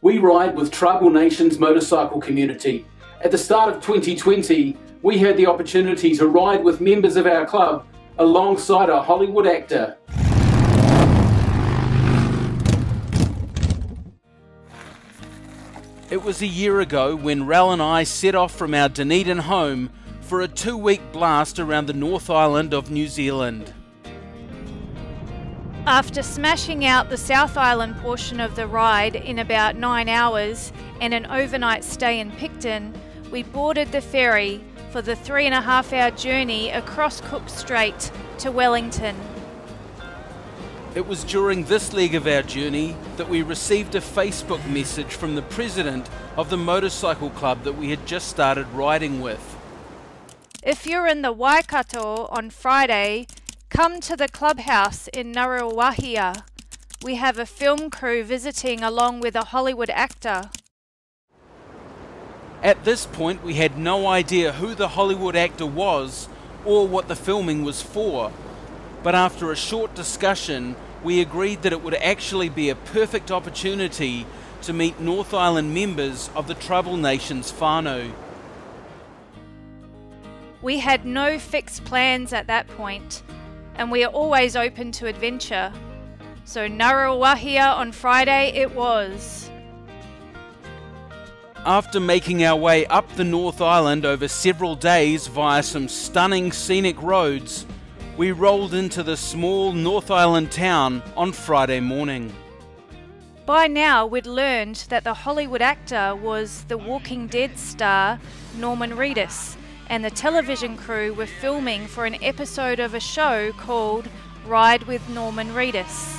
we ride with Tribal Nations motorcycle community. At the start of 2020, we had the opportunity to ride with members of our club alongside a Hollywood actor. It was a year ago when Rel and I set off from our Dunedin home for a 2-week blast around the North Island of New Zealand. After smashing out the South Island portion of the ride in about 9 hours and an overnight stay in Picton, we boarded the ferry for the 3.5-hour journey across Cook Strait to Wellington. It was during this leg of our journey that we received a Facebook message from the president of the motorcycle club that we had just started riding with. If you're in the Waikato on Friday, come to the clubhouse in Ngaruawahia. We have a film crew visiting along with a Hollywood actor. At this point, we had no idea who the Hollywood actor was or what the filming was for. But after a short discussion, we agreed that it would actually be a perfect opportunity to meet North Island members of the Tribal Nations whānau. We had no fixed plans at that point, and we are always open to adventure. So Ngaruawahia on Friday it was. After making our way up the North Island over several days via some stunning scenic roads, we rolled into the small North Island town on Friday morning. By now we'd learned that the Hollywood actor was the Walking Dead star Norman Reedus, and the television crew were filming for an episode of a show called Ride with Norman Reedus.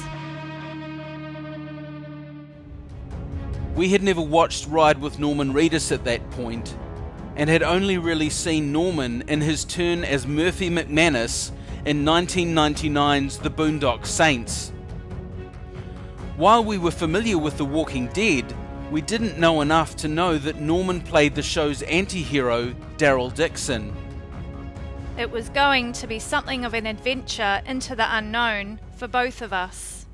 We had never watched Ride with Norman Reedus at that point, and had only really seen Norman in his turn as Murphy McManus in 1999's The Boondock Saints. While we were familiar with The Walking Dead, we didn't know enough to know that Norman played the show's anti-hero, Daryl Dixon. It was going to be something of an adventure into the unknown for both of us.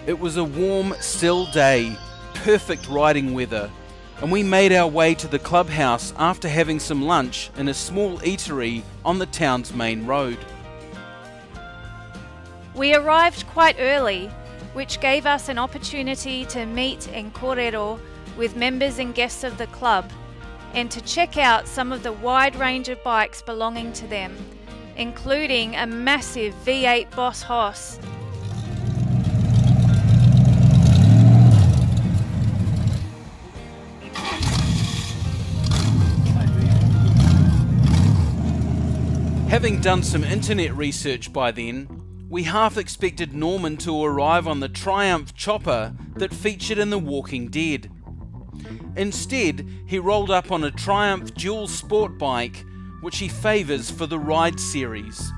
It was a warm, still day, perfect riding weather, and we made our way to the clubhouse after having some lunch in a small eatery on the town's main road. We arrived quite early, which gave us an opportunity to meet and kōrero with members and guests of the club, and to check out some of the wide range of bikes belonging to them, including a massive V8 Boss Hoss. Having done some internet research by then, we half expected Norman to arrive on the Triumph chopper that featured in The Walking Dead. Instead, he rolled up on a Triumph dual sport bike, which he favours for the Ride series.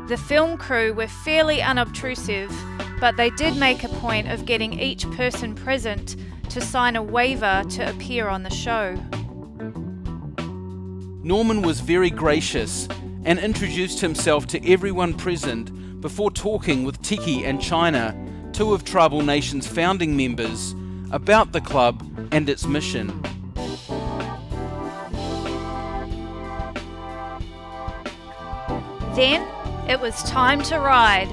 The film crew were fairly unobtrusive, but they did make a point of getting each person present to sign a waiver to appear on the show. Norman was very gracious and introduced himself to everyone present before talking with Tiki and China, two of Tribal Nations founding members, about the club and its mission. Then it was time to ride.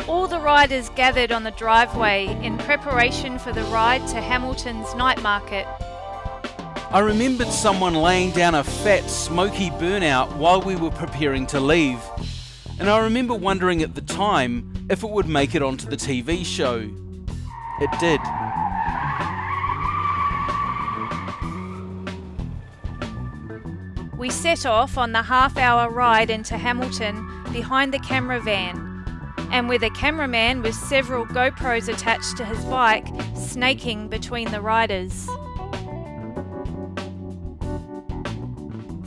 All the riders gathered on the driveway in preparation for the ride to Hamilton's night market. I remembered someone laying down a fat, smoky burnout while we were preparing to leave, and I remember wondering at the time if it would make it onto the TV show. It did. We set off on the half-hour ride into Hamilton behind the camera van, and with a cameraman with several GoPros attached to his bike snaking between the riders.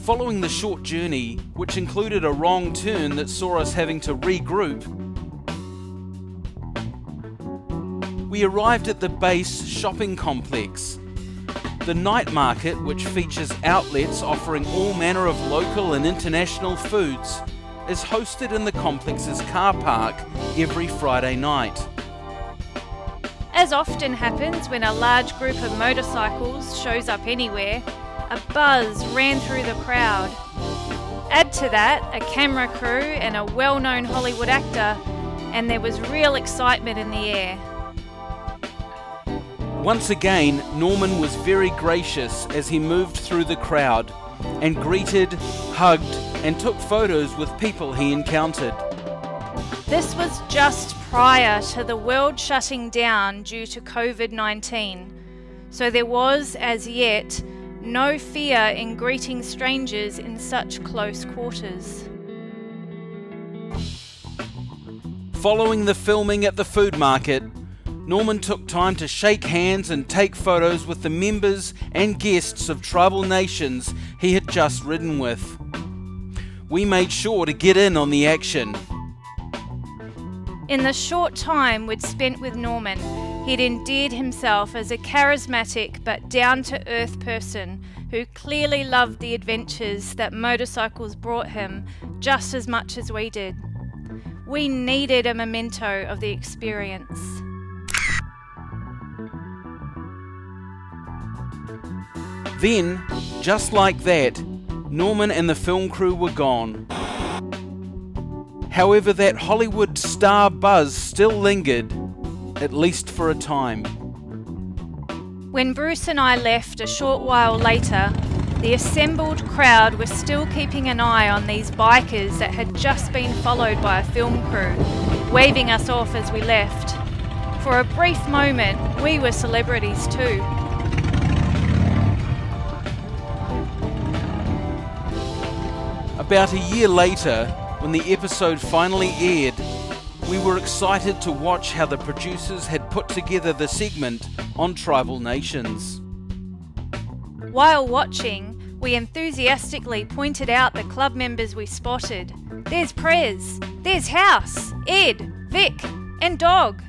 Following the short journey, which included a wrong turn that saw us having to regroup, we arrived at the base shopping complex. The night market, which features outlets offering all manner of local and international foods, is hosted in the complex's car park every Friday night. As often happens when a large group of motorcycles shows up anywhere, a buzz ran through the crowd. Add to that a camera crew and a well-known Hollywood actor, and there was real excitement in the air. Once again, Norman was very gracious as he moved through the crowd and greeted, hugged, and took photos with people he encountered. This was just prior to the world shutting down due to COVID-19, so there was, as yet, no fear in greeting strangers in such close quarters. Following the filming at the food market, Norman took time to shake hands and take photos with the members and guests of Tribal Nations he had just ridden with. We made sure to get in on the action. In the short time we'd spent with Norman, he'd endeared himself as a charismatic but down-to-earth person who clearly loved the adventures that motorcycles brought him just as much as we did. We needed a memento of the experience. Then, just like that, Norman and the film crew were gone. However, that Hollywood star buzz still lingered, at least for a time. When Bruce and I left a short while later, the assembled crowd was still keeping an eye on these bikers that had just been followed by a film crew, waving us off as we left. For a brief moment, we were celebrities too. About a year later, when the episode finally aired, we were excited to watch how the producers had put together the segment on Tribal Nations. While watching, we enthusiastically pointed out the club members we spotted. There's Prez, there's House, Ed, Vic, and Dog.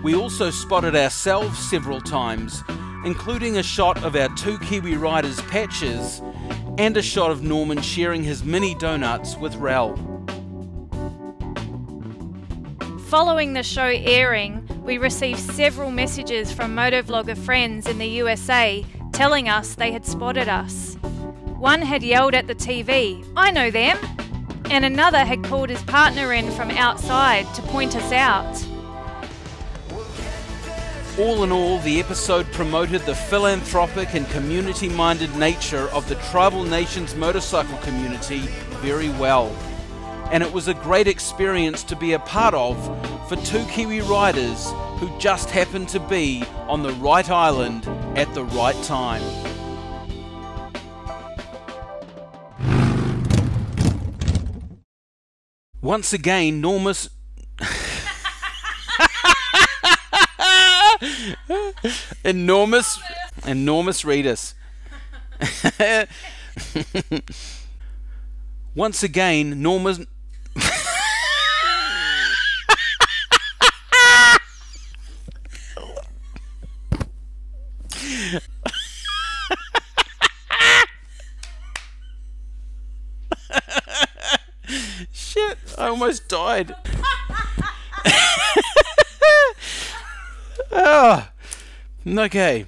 We also spotted ourselves several times, including a shot of our two Kiwi riders' patches and a shot of Norman sharing his mini donuts with Rel. Following the show airing, we received several messages from motovlogger friends in the USA telling us they had spotted us. One had yelled at the TV, "I know them!" and another had called his partner in from outside to point us out. All in all, the episode promoted the philanthropic and community-minded nature of the Tribal Nations motorcycle community very well. And it was a great experience to be a part of for two Kiwi riders who just happened to be on the right island at the right time. Once again, Norman Reedus. Once again, Norman. Shit, I almost died. Oh, okay.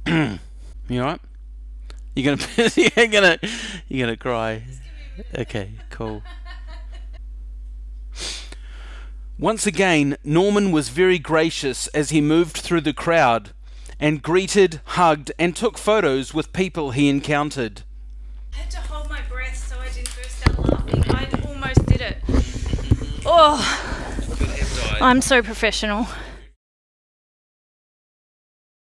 You alright? You're gonna cry. Okay, cool. Once again, Norman was very gracious as he moved through the crowd and greeted, hugged, and took photos with people he encountered. I had to hold my breath so I didn't burst out laughing. I almost did it. Oh, I'm so professional.